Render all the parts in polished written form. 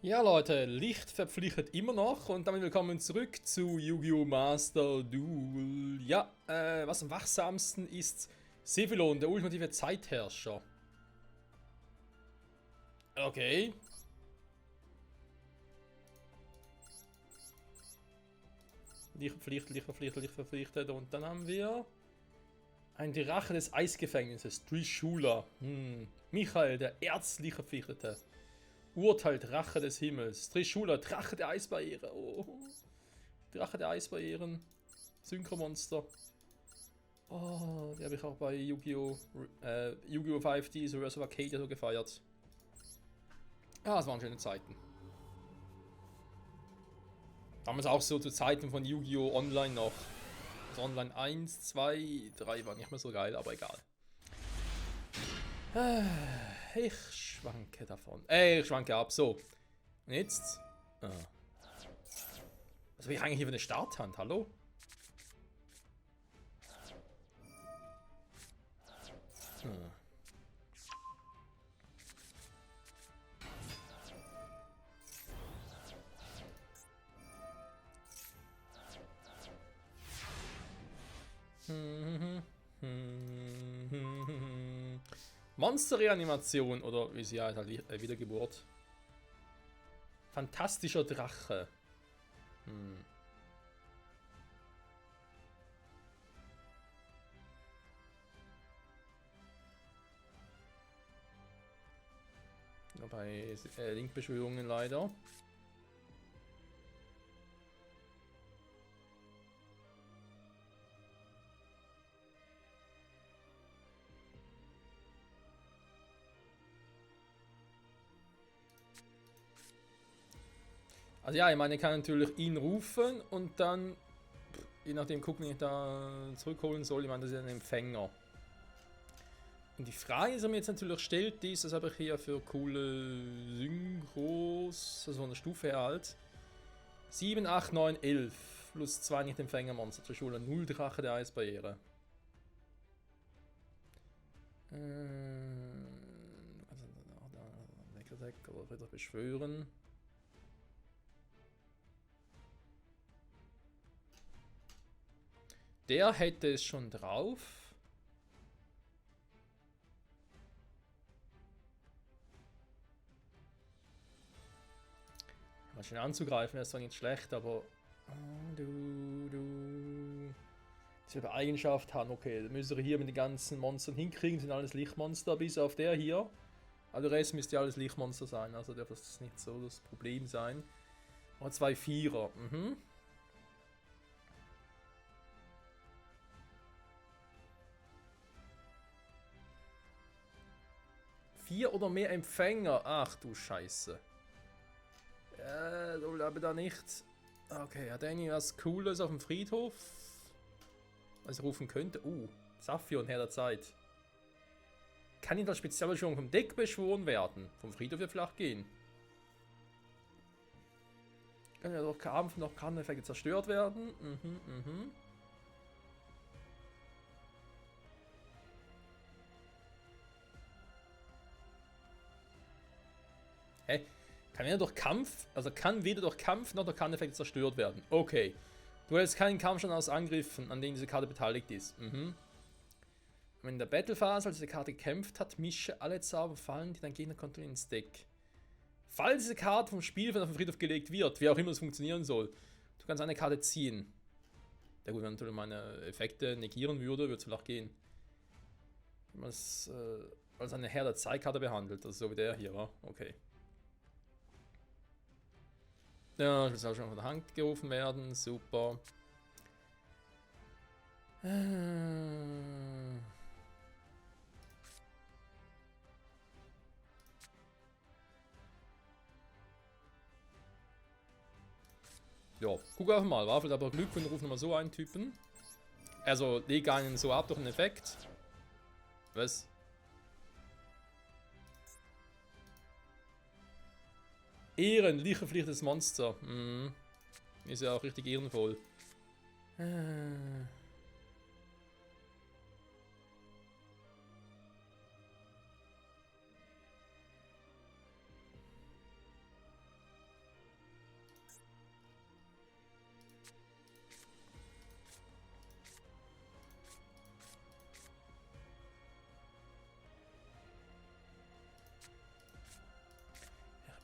Ja Leute, Licht verpflichtet immer noch und damit willkommen zurück zu Yu-Gi-Oh! Master Duel. Ja, was am wachsamsten ist Sevilon, der ultimative Zeitherrscher. Okay. Licht verpflichtet und dann haben wir ein Drache des Eisgefängnisses, Trishula. Michael, der ärztlich Verpflichtete. Urteil, Drache des Himmels. Trishula, Drache der Eisbarriere. Oh. Drache der Eisbarrieren. Synchromonster. Oh, die habe ich auch bei Yu-Gi-Oh! Yu-Gi-Oh! 5D, so Reverse of Arcadia so gefeiert. Ja, es waren schöne Zeiten. Damals auch so zu Zeiten von Yu-Gi-Oh! Online noch. Also Online 1, 2, 3 war nicht mehr so geil, aber egal. Ich schwanke davon. Ich schwanke ab. So. Und jetzt? Ah. Was habe ich eigentlich hier für eine Starthand? Hallo? Monster-Reanimation oder wie sie heißt, halt Wiedergeburt. Fantastischer Drache. Nur bei Linkbeschwörungen leider. Also ja, ich meine, ich kann natürlich ihn rufen und dann, je nachdem gucken, wie ich da zurückholen soll. Ich meine, das ist ein Empfänger. Und die Frage, die sich mir jetzt natürlich stellt, ist, was habe ich hier für coole Synchros, also von der Stufe her halt. 7, 8, 9, 11 plus 2 nicht Empfängermonster zur Schule, 0 Drache der Eisbarriere. Weckerdeck oder wieder beschwören. Der hätte es schon drauf. Mal schnell anzugreifen, wäre zwar nicht schlecht, aber. Diese Eigenschaft haben, okay, dann müsst ihr hier mit den ganzen Monstern hinkriegen, sind alles Lichtmonster, bis auf der hier. Also der Rest müsste ja alles Lichtmonster sein, also darf das nicht so das Problem sein. Und 2 Vierer, Vier oder mehr Empfänger, ach du Scheiße. Soll aber da nicht. Okay, hat Danny was Cooles auf dem Friedhof? Was ich rufen könnte? Saphion, Herr der Zeit. Kann ihn das Spezialbeschwörung vom Deck beschworen werden? Vom Friedhof wird flach gehen. Kann ja durch Kampf noch Karteneffekte zerstört werden. Hä? Kann weder durch Kampf, also kann weder durch Kampf noch durch Karteneffekte zerstört werden. Okay. Du hältst keinen Kampfstand aus Angriffen, an denen diese Karte beteiligt ist. Wenn in der Battlephase, als diese Karte gekämpft hat, mische alle Zauberfallen, die dein Gegner kontrolliert, ins Deck. Falls diese Karte vom Spielfeld auf den Friedhof gelegt wird, wie auch immer es funktionieren soll, du kannst eine Karte ziehen. Ja gut, wenn natürlich meine Effekte negieren würde, würde es vielleicht gehen. Wenn man es als eine Herr der Zeitkarte behandelt, also so wie der hier war. Okay. Ja, das soll schon von der Hand gerufen werden. Super. Ja, guck einfach mal. War vielleicht aber Glück und rufen mal so einen Typen. Also, leg einen so ab durch einen Effekt. Was? Ehrenlich verpflichtetes Monster. Ist ja auch richtig ehrenvoll.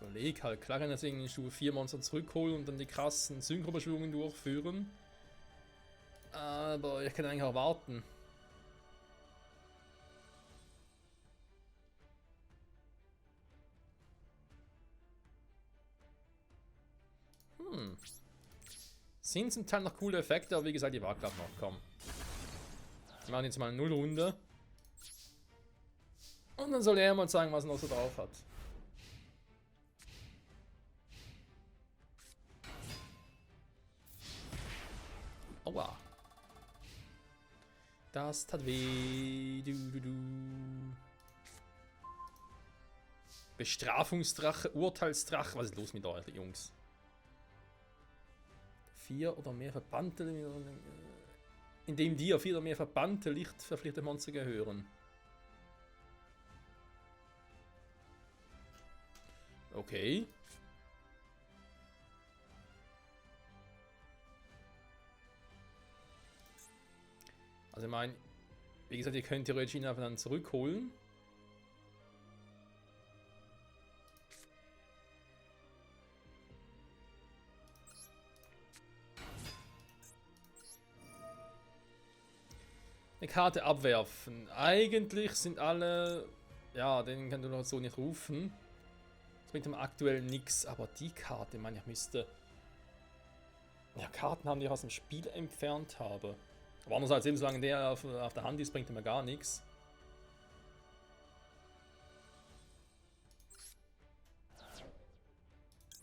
Überleg halt, klar kann das irgendwie Stufe 4 Monster zurückholen und dann die krassen Synchrobeschwörungen durchführen. Aber ich kann eigentlich auch warten. Sind zum Teil noch coole Effekte, aber wie gesagt, die war gerade noch. Komm. Wir machen jetzt mal eine 0-Runde. Und dann soll er mal zeigen, was er noch so drauf hat. Aua. Das tat weh. Bestrafungsdrache, Urteilsdrache. Was ist los mit euch, Jungs? 4 oder mehr verbannte, indem die auf 4 oder mehr verbannte lichtverpflichtete Monster gehören. Okay. Also ich meine, wie gesagt, ihr könnt theoretisch ihn einfach dann zurückholen. Eine Karte abwerfen. Eigentlich sind alle... Ja, den kann du noch so nicht rufen. Das bringt ihm aktuell nichts, aber die Karte, ich meine, ich müsste... Ja, Karten haben, die ich aus dem Spiel entfernt habe. Aber andererseits, eben solange der auf der Hand ist, bringt er mir gar nichts.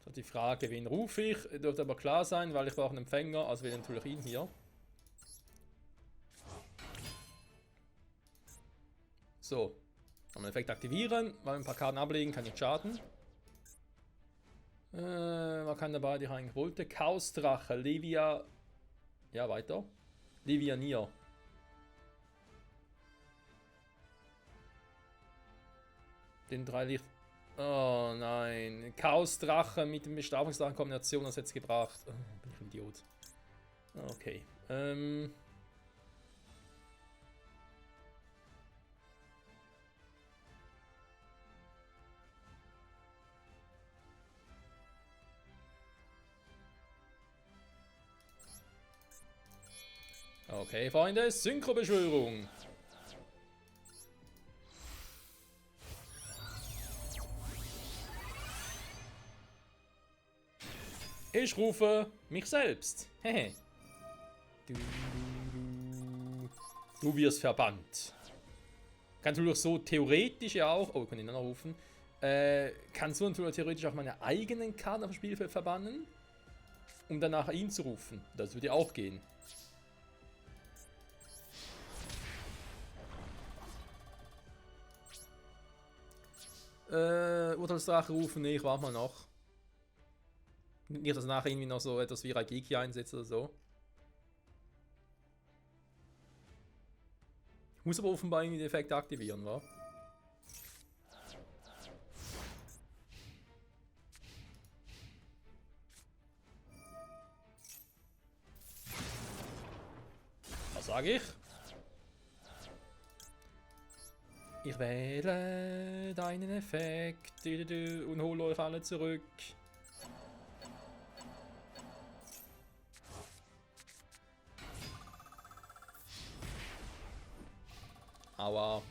So, die Frage, wen rufe ich? Dürfte aber klar sein, weil ich brauche einen Empfänger, also wähle natürlich ihn hier. So, haben wir den Effekt aktivieren, weil wir ein paar Karten ablegen, kann nicht schaden. Man kann dabei, die ich eigentlich wollte. Chaosdrache, Levia. Ja, weiter. Levia Nier. Den 3 Licht. Oh nein. Chaosdrache mit dem Bestrafungsdrachen-Kombination, das hätte es gebracht. Oh, bin ich ein Idiot. Okay. Okay, Freunde, Synchrobeschwörung. Ich rufe mich selbst. Hehe. Du wirst verbannt. Kannst du doch so theoretisch ja auch. Oh, ich kann ihn dann noch rufen. Kannst du natürlich theoretisch auch meine eigenen Karten auf dem Spielfeld verbannen, um dann nachher ihn zu rufen. Das würde auch gehen. Urteilsdrache rufen, nee, ich warte mal noch. Nicht, dass nachher irgendwie noch so etwas wie Raigeki einsetzt oder so. Ich muss aber offenbar irgendwie den Effekt aktivieren, wa? Was sage ich? Ich wähle deinen Effekt und hole euch alle zurück. Aua.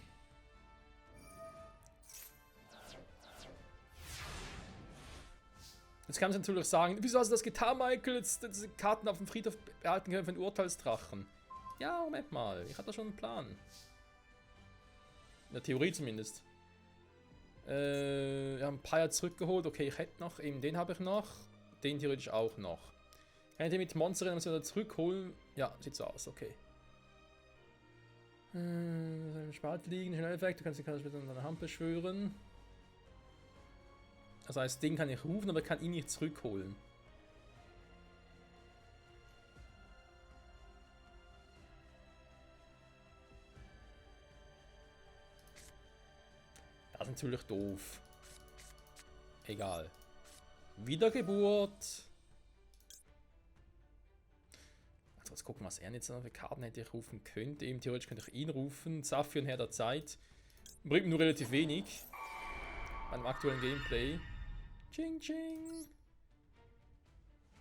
Jetzt kann man natürlich sagen, wieso hast du das getan, Michael? Jetzt diese Karten auf dem Friedhof behalten können für den Urteilsdrachen. Ja, Moment mal, ich hatte schon einen Plan. In der Theorie zumindest. Wir haben ein paar Jahre zurückgeholt. Okay, ich hätte noch, eben den habe ich noch. Den theoretisch auch noch. Kann ich den mit Monstern wieder zurückholen? Ja, sieht so aus, okay. Im Spalt liegen, Schnelleffekt, du kannst später in deiner Hand beschwören. Das heißt, den kann ich rufen, aber ich kann ihn nicht zurückholen. Das ist natürlich doof. Egal. Wiedergeburt. Also jetzt gucken, was er jetzt noch für Karten hätte ich rufen könnte. Eben theoretisch könnte ich ihn rufen. Saphir und Herr der Zeit. Bringt mir nur relativ wenig. Beim aktuellen Gameplay. Ching, ching.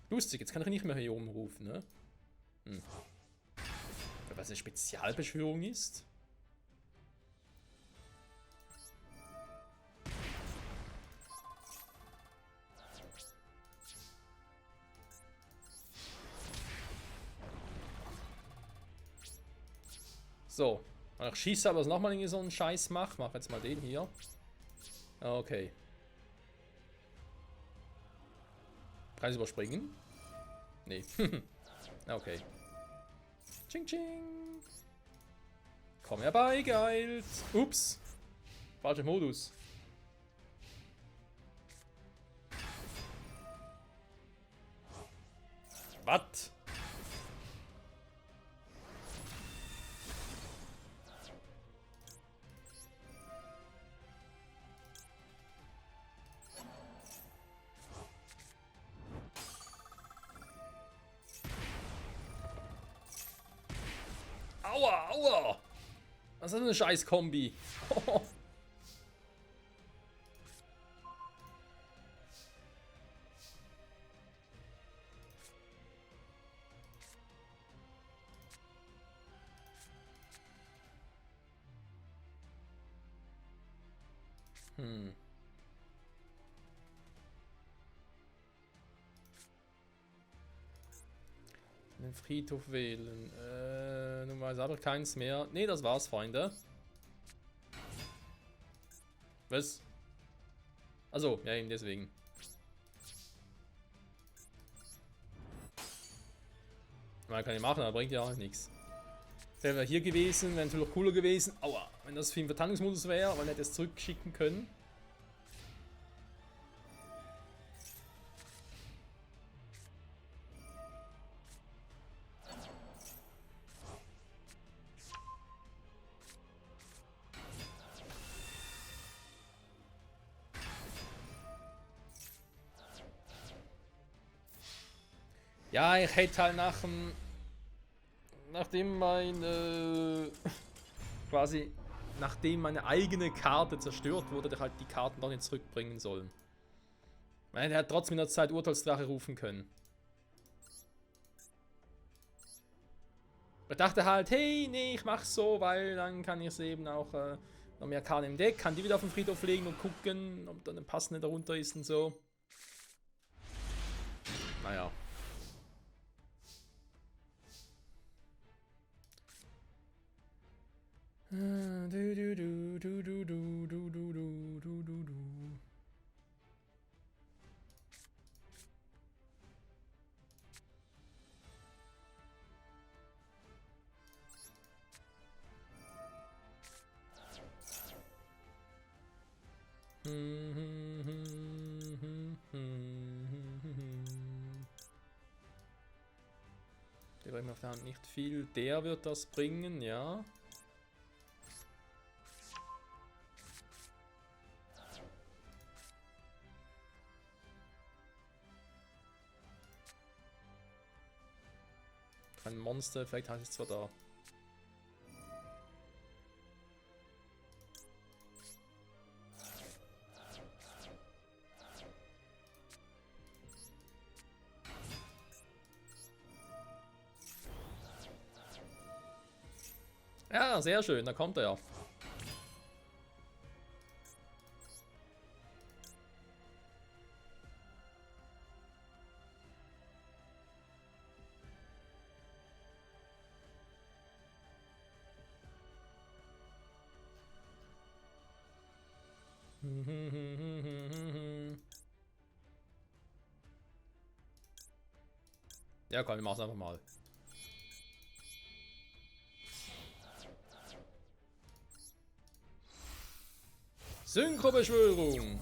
Lustig, jetzt kann ich nicht mehr hier oben rufen, ne? Hm. Weil was eine Spezialbeschwörung ist? So. Ich schieße, aber es nochmal irgendwie so einen Scheiß mache. Mach jetzt mal den hier. Okay. Kann ich überspringen? Nee. Okay. Ching, ching. Komm herbei, geil. Ups. Falscher Modus. Was? Aua, aua. Was ist das für eine Scheiß-Kombi? Hm. Den Friedhof wählen. Nun weiß aber keins mehr. Ne, das war's, Freunde. Was? Also, ja, eben deswegen. Man kann ich machen, aber bringt ja auch nichts. Wäre hier gewesen, wäre natürlich cooler gewesen. Aua, wenn das für den Verteidigungsmodus wäre, man hätte es zurückschicken können. Ja, ich hätte halt nachdem quasi nachdem meine eigene Karte zerstört wurde, hätte ich halt die Karten doch nicht zurückbringen sollen. Er hat trotzdem in der Zeit Urteilsdrache rufen können. Ich dachte halt, hey, nee, ich mach's so, weil dann kann ich es eben auch noch mehr Karten im Deck, kann die wieder auf den Friedhof legen und gucken, ob da eine passende darunter ist und so. Naja. Der bringt mir auf der Hand nicht viel. Der wird das bringen, ja. Ein Monster-Effekt heißt es zwar da. Ja, sehr schön, da kommt er ja. Ja, komm, wir machen es einfach mal. Synchrobeschwörung.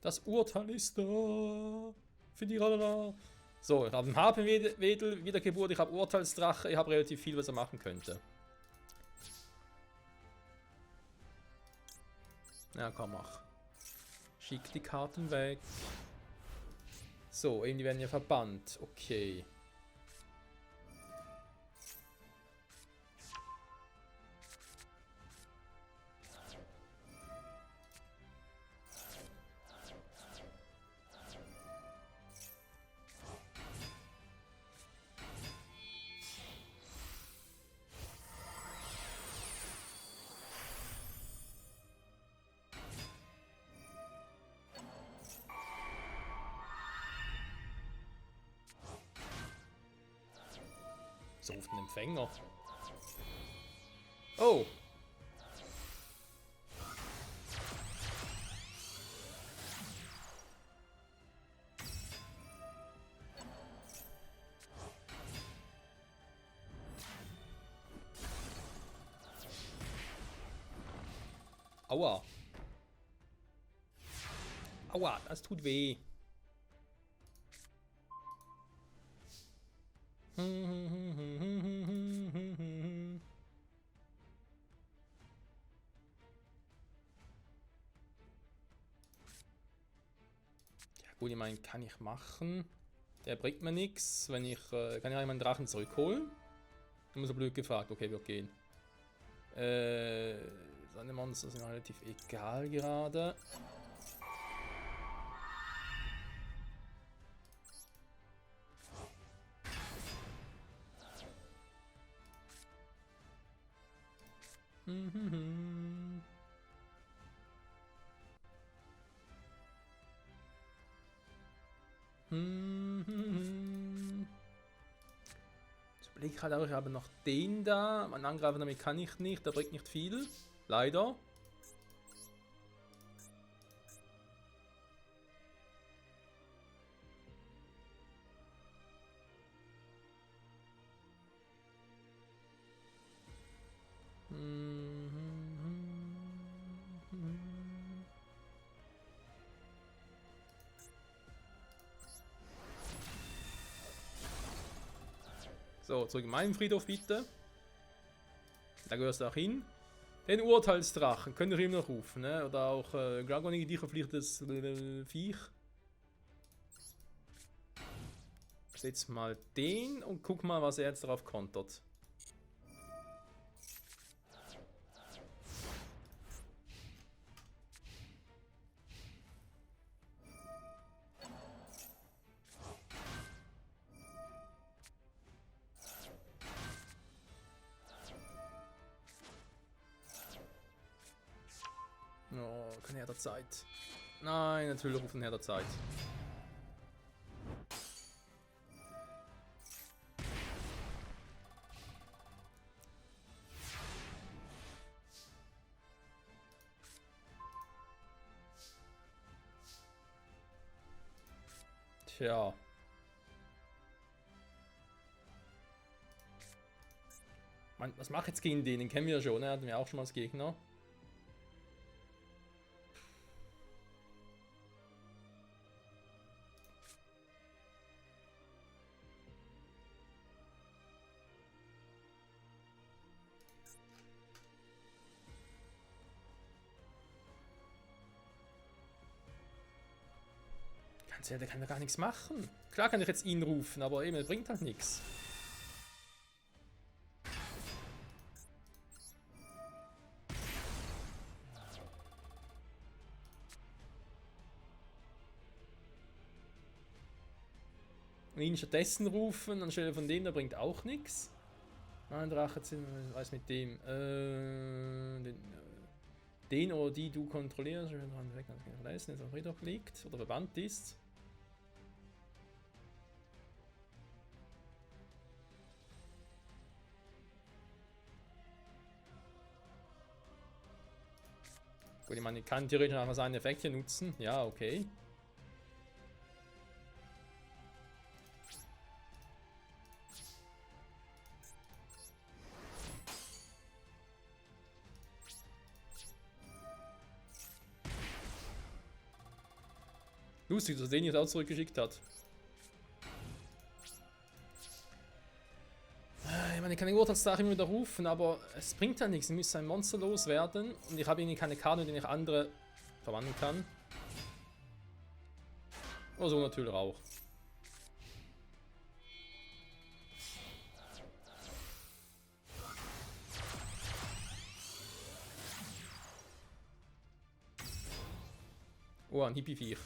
Das Urteil ist da. Für die Radar. So, ich habe einen Harpenwedel, Wiedergeburt, ich habe Urteilsdrache, ich habe relativ viel, was er machen könnte. Ja, komm, mach. Schick die Karten weg. So, eben die werden ja verbannt. Okay. So auf den Empfänger. Oh! Aua. Aua, das tut weh. Ja gut, ich meine, kann ich machen. Der bringt mir nichts. Wenn ich kann ich meinen Drachen zurückholen. Immer so blöd gefragt. Okay, wird gehen. Seine Monster sind relativ egal gerade. Jetzt überlege ich halt auch, ich habe noch den da. Mein Angreifen damit kann ich nicht, der bringt nicht viel. Leider. So, zurück in meinen Friedhof bitte. Da gehörst du auch hin. Den Urteilsdrachen könnt ihr ihm noch rufen, ne? Oder auch Dragonige, die verpflichtetes Viech. Setz mal den und guck mal, was er jetzt darauf kontert. Oh, kein Herr der Zeit. Nein, natürlich rufen Herr der Zeit. Tja. Mann, was macht jetzt gegen den? Den kennen wir ja schon, ne? Hatten wir auch schon mal als Gegner. Der kann ja gar nichts machen. Klar kann ich jetzt ihn rufen, aber eben, er bringt halt nichts. Und ihn stattdessen rufen, anstelle von dem, der bringt auch nichts. Nein, Drache, weiß mit dem. Den oder die du kontrollierst, wenn du jetzt am Friedhof liegt oder verbannt ist. Gut, ich meine, ich kann theoretisch nachher seinen Effekt hier nutzen. Ja, okay. Lustig, dass er den jetzt auch zurückgeschickt hat. Ich meine, ich kann den Urteilsdrache immer wieder rufen, aber es bringt ja nichts. Ich muss ein Monster loswerden und ich habe irgendwie keine Karte, mit denen ich andere verwandeln kann. Oder so natürlich auch. Oh, ein Hippie-Viech.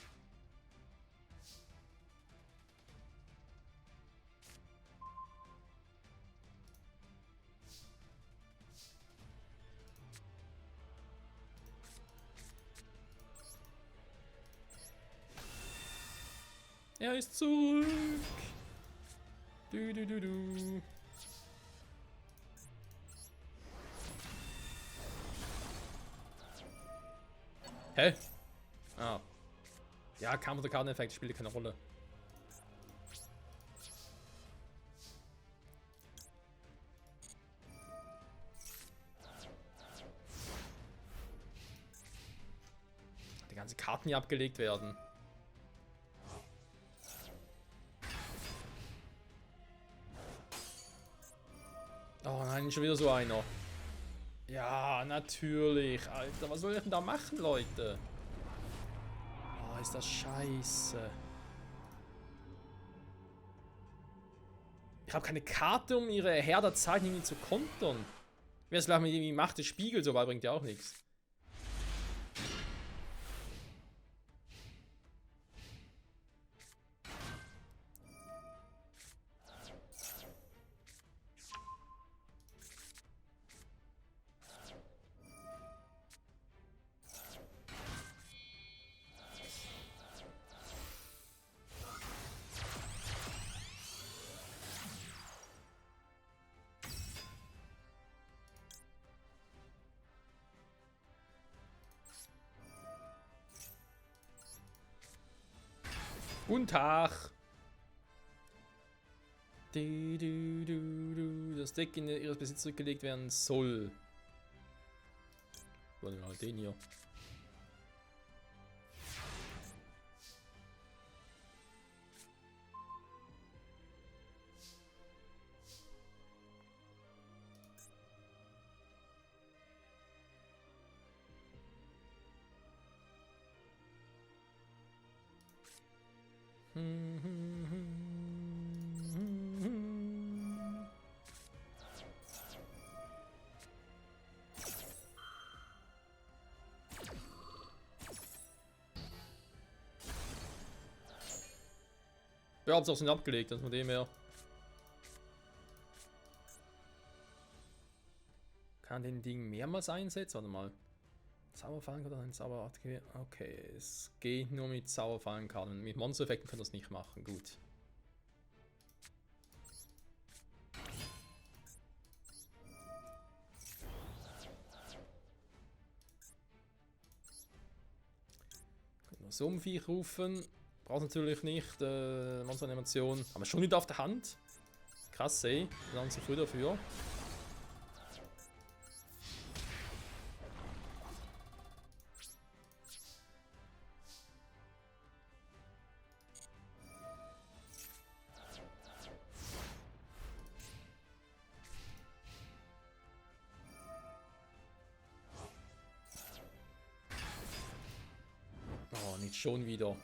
Er ist zurück. Du. Hä? Ah. Ja, Kampf oder Karteneffekt spielt keine Rolle. Die ganzen Karten hier abgelegt werden. Oh nein, schon wieder so einer. Ja, natürlich. Alter, was soll ich denn da machen, Leute? Oh, ist das scheiße. Ich habe keine Karte, um ihre Herderzeit irgendwie zu kontern. Wer es gleich mit irgendwie Macht des Spiegels, so bringt ja auch nichts. Guten Tag. Das Deck in ihres Besitz zurückgelegt werden soll. Wollen wir mal den hier. Ja, hab's auch schon abgelegt, also von dem her. Kann den Ding mehrmals einsetzen? Warte mal. Zauberfallen oder ein Zauber aktivieren? Okay, es geht nur mit Zauberfallenkarten. Mit Monster-Effekten kann das nicht machen. Gut. Können wir so ein Viech rufen. Braucht natürlich nicht. Monster-Animation. Aber schon wieder auf der Hand. Krass, ey. Wir waren zu früh dafür. Oh, nicht schon wieder.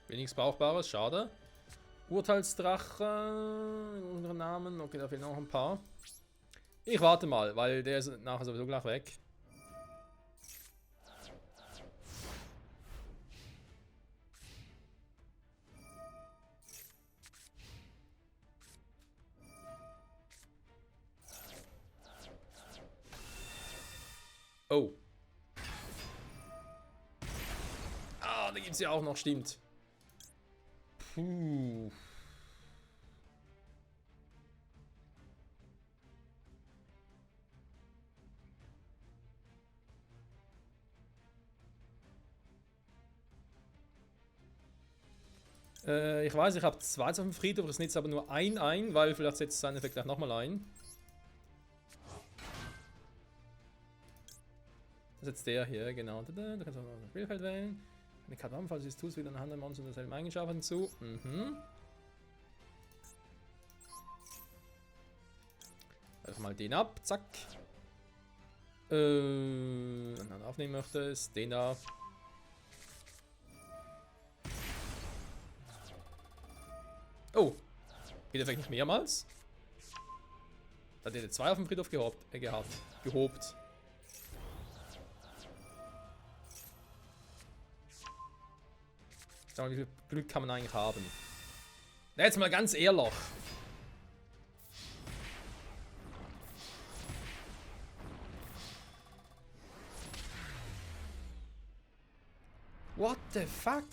Wenigstens Brauchbares, schade. Urteilsdrache, unsere Namen, okay, da fehlen noch ein paar. Ich warte mal, weil der ist nachher sowieso gleich weg. Oh. Ah, da gibt's ja auch noch, stimmt. Puh. Ich weiß, ich habe zwei auf dem Friedhof, das setzt aber nur ein, weil vielleicht setzt sein Effekt gleich nochmal ein. Das ist jetzt der hier, genau. Da kannst du auch das Spielfeld wählen. Eine Karte haben, falls du es tust, wieder eine Hand im Monster derselben Eigenschaften hinzu. Also mal den ab, zack. Wenn du aufnehmen möchtest, den da. Oh, geht vielleicht nicht mehrmals? Da hat er zwei auf dem Friedhof gehobt. Sag mal, wie viel Glück kann man eigentlich haben? Na, jetzt mal ganz ehrlich. What the fuck?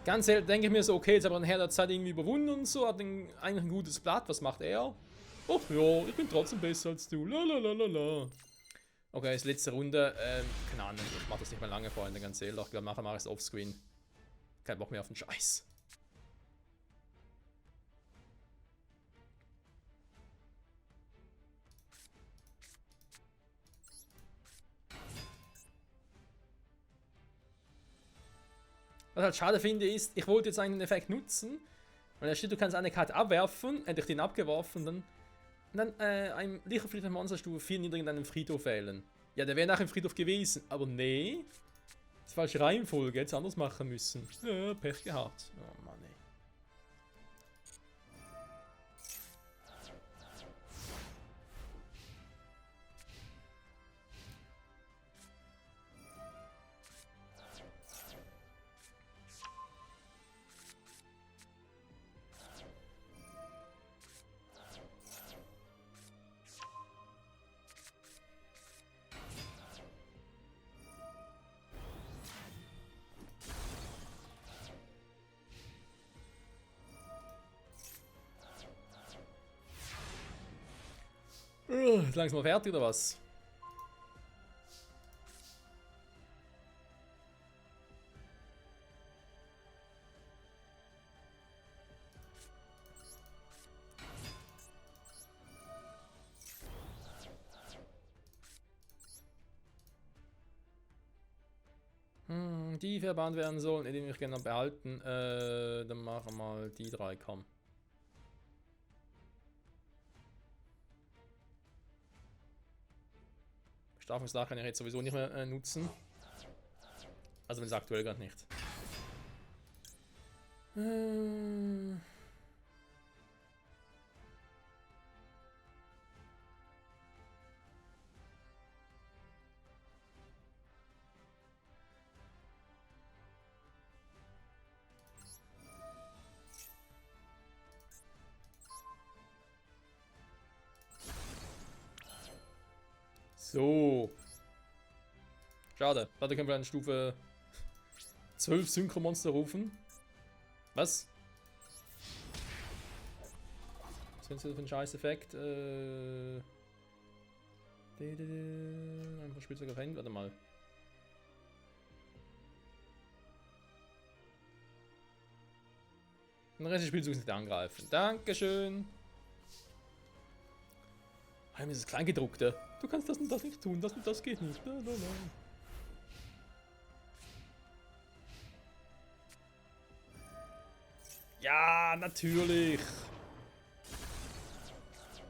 Ganz ehrlich denke ich mir so, okay, jetzt aber ein Herr der Zeit irgendwie überwunden und so, hat eigentlich ein gutes Blatt, was macht er? Ach ja, ich bin trotzdem besser als du, lalalala. Okay, jetzt letzte Runde, keine Ahnung, ich mach das nicht mehr lange, Freunde, ganz ehrlich, ich glaube, nachher mache ich es offscreen. Kein Bock mehr auf den Scheiß. Was halt schade finde ist, ich wollte jetzt einen Effekt nutzen, weil da steht, du kannst eine Karte abwerfen, hätte ich den abgeworfen, und dann ein Licherfried Monsterstufe 4 niedrig in deinem Friedhof wählen. Ja, der wäre nach dem Friedhof gewesen, aber nee. Das ist falsche Reihenfolge, jetzt anders machen müssen. Ja, Pech gehabt. Oh Mann, ey. Ist langsam mal fertig oder was? Die verbannt werden sollen, die ich gerne behalten. Dann machen wir mal die drei, komm. Strafungsdach kann ich jetzt sowieso nicht mehr nutzen. Also wenn es aktuell gerade nicht. So. Schade. Warte, können wir eine Stufe 12 Synchromonster rufen. Was? Was sind das für ein Scheiß-Effekt? Einfach Spielzeug Hände. Warte mal. Den Rest des Spielzugs nicht angreifen. Dankeschön. Heim ist das Kleingedruckte. Du kannst das und das nicht tun. Das und das geht nicht. Nein, nein, nein. Ja, natürlich.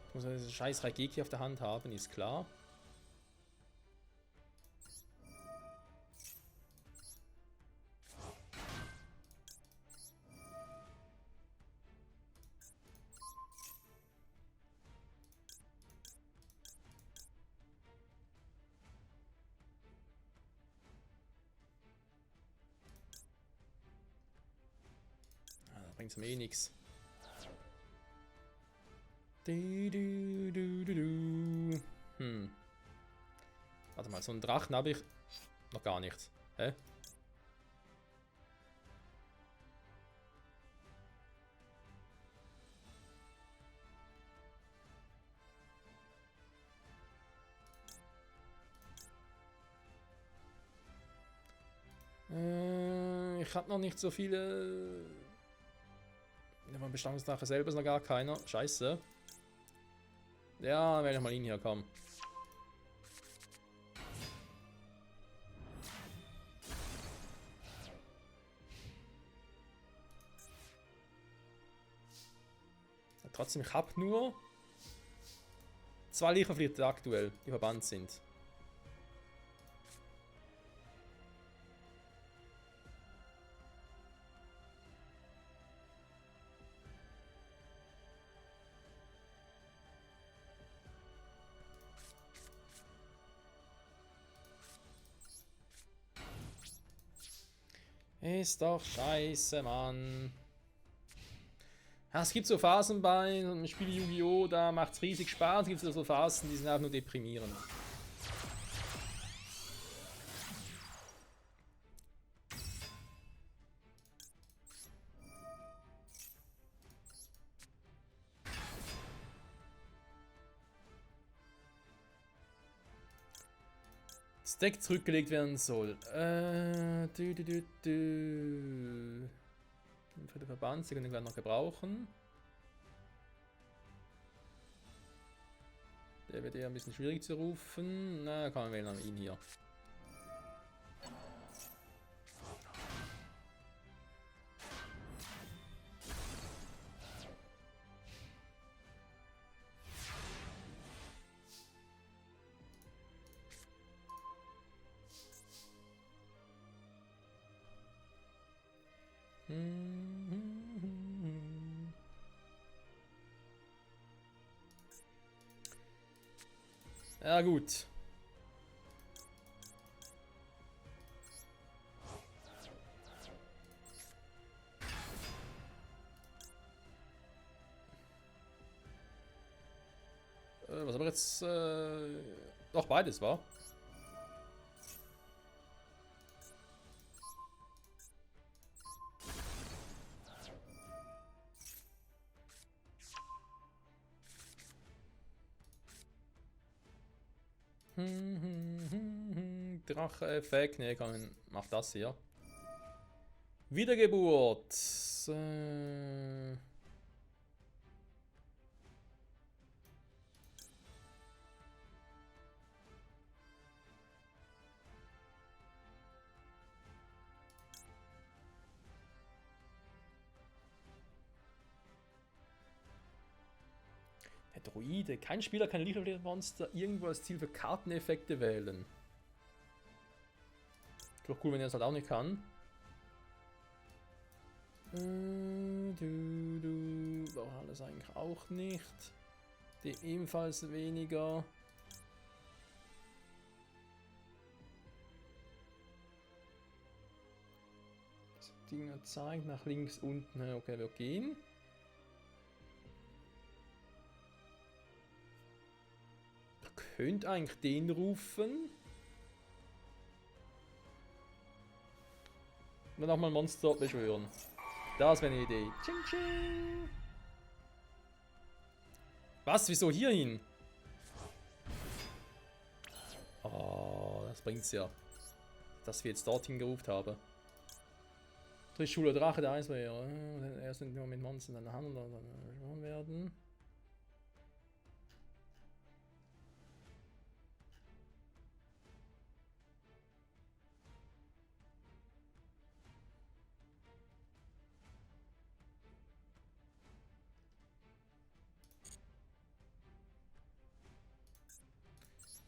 Ich muss diese scheiß Raigeki auf der Hand haben, ist klar. Bringt mir eh nix. Warte mal, so einen Drachen habe ich noch gar nicht. Hä? Ich habe noch nicht so viele. Ja, mein Bestattungsdrache selber ist noch gar keiner. Scheiße. Ja, werde ich mal ihn hier kommen. Trotzdem, ich habe nur 2 Licherflitter aktuell, die verbannt sind. Ist doch scheiße, Mann. Ja, es gibt so Phasen bei einem Spiel Yu-Gi-Oh!, da macht es riesig Spaß. Es gibt so Phasen, die sind einfach nur deprimierend. Das Deck zurückgelegt werden soll. Für den Verband, sie können wir noch gebrauchen. Der wird eher ein bisschen schwierig zu rufen. Na, kann man wählen an ihn hier. Ja gut. Was aber jetzt... doch beides war. Drache-Effekt. Ne, mach das hier. Wiedergeburt. Der Druide. Kein Spieler kann Lichtmonster irgendwo als Ziel für Karteneffekte wählen. Ist doch cool, wenn er das halt auch nicht kann. Doch alles eigentlich auch nicht. Die ebenfalls weniger. Das Ding zeigt nach links unten. Okay, wir gehen. Ihr könnt eigentlich den rufen. Und nochmal Monster beschwören. Das wäre eine Idee. Ching, ching. Was? Wieso hier hin? Oh, das bringt's ja. Dass wir jetzt dorthin gerufen haben. Trischule Drache, der Eis wäre. Erst nur mit Monstern in der Hand und dann beschworen werden.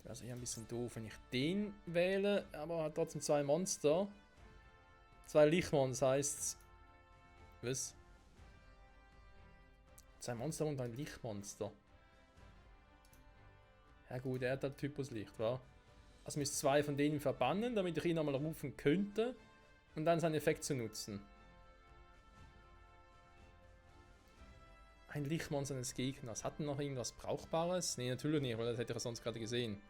Das ist eher ein bisschen doof, wenn ich den wähle, aber hat trotzdem zwei Monster. Zwei Lichtmonster, das heißt. Was? Zwei Monster und ein Lichtmonster. Ja gut, er hat halt Typus Licht, wa? Also müsst zwei von denen verbannen, damit ich ihn nochmal rufen könnte. Und dann seinen Effekt zu nutzen. Ein Lichtmonster eines Gegners. Hat er noch irgendwas Brauchbares? Ne, natürlich nicht, weil das hätte ich sonst gerade gesehen.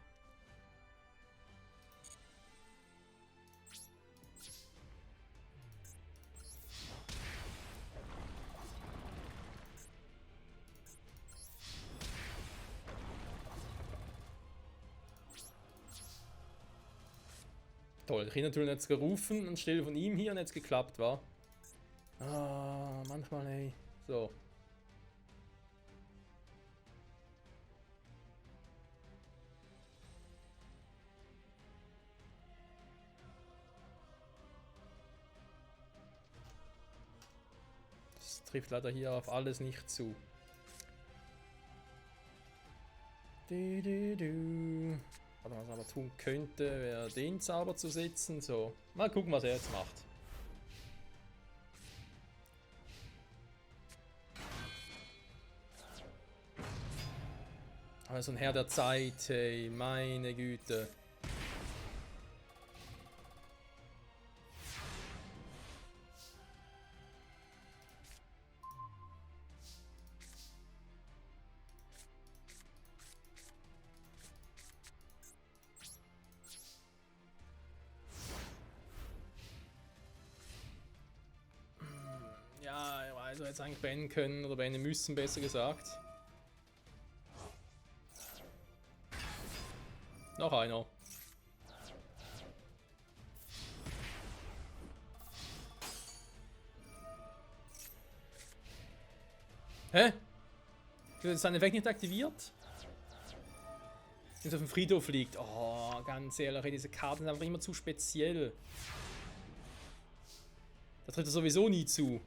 Toll, ich habe natürlich jetzt gerufen anstelle von ihm hier und jetzt geklappt, war. Ah, manchmal, ey. So. Das trifft leider hier auf alles nicht zu. Was man aber tun könnte, wäre den Zauber zu setzen. So, mal gucken, was er jetzt macht. Also ein Herr der Zeit, hey, meine Güte. jetzt eigentlich beenden können oder beenden müssen, besser gesagt. Noch einer. Hä? Ist sein Effekt nicht aktiviert? Wenn es auf dem Friedhof liegt. Oh, ganz ehrlich, diese Karten sind einfach immer zu speziell. Da trifft er sowieso nie zu.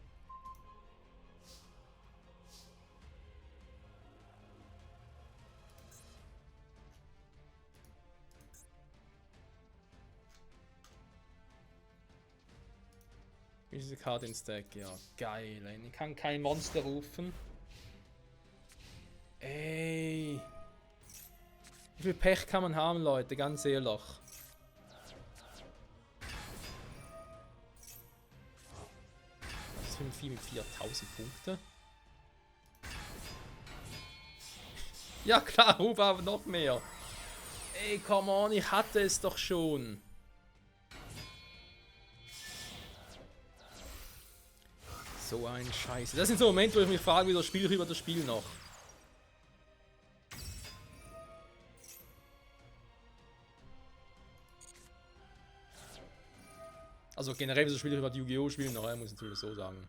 Diese Karte in Stack, ja, geil. Ich kann kein Monster rufen. Ey. Wie viel Pech kann man haben, Leute, ganz ehrlich. Das ist ein Vieh mit 4000 Punkte. Ja klar, ruf aber noch mehr. Ey, come on, ich hatte es doch schon. So ein Scheiß. Das sind so Momente, wo ich mich frage, wie das Spiel über das Spiel noch. Also generell das Spiel über die Yu-Gi-Oh! Spielen noch, muss ich natürlich so sagen.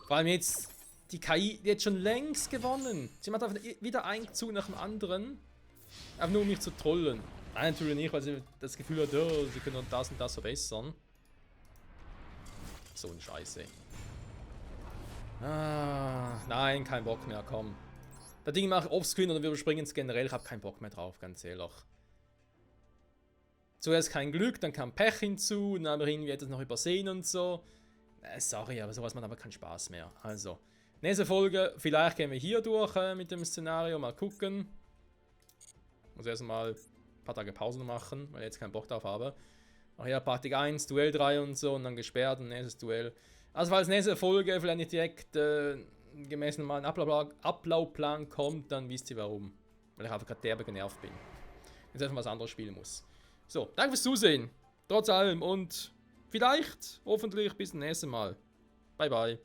Vor allem jetzt, die KI, die hat schon längst gewonnen. Sie macht einfach wieder einen Zug nach dem anderen. Einfach nur um mich zu trollen. Nein, natürlich nicht, weil sie das Gefühl hat, oh, sie können das und das verbessern. So ein Scheiße. Ah, nein, kein Bock mehr, komm. Das Ding mache ich offscreen oder wir überspringen es generell. Ich habe keinen Bock mehr drauf, ganz ehrlich. Zuerst kein Glück, dann kam Pech hinzu, dann haben wir irgendwie etwas noch übersehen und so. Sorry, aber sowas macht aber keinen Spaß mehr. Also, nächste Folge, vielleicht gehen wir hier durch mit dem Szenario, mal gucken. Muss erstmal ein paar Tage Pause machen, weil ich jetzt keinen Bock drauf habe. Ach ja, Party 1, Duell 3 und so und dann gesperrt und nächstes Duell. Also falls nächste Folge vielleicht nicht direkt gemäß normalen Ablaufplan kommt, dann wisst ihr warum. Weil ich einfach gerade derbe genervt bin. Jetzt einfach was anderes spielen muss. So, danke fürs Zusehen. Trotz allem und vielleicht, hoffentlich bis zum nächsten Mal. Bye bye.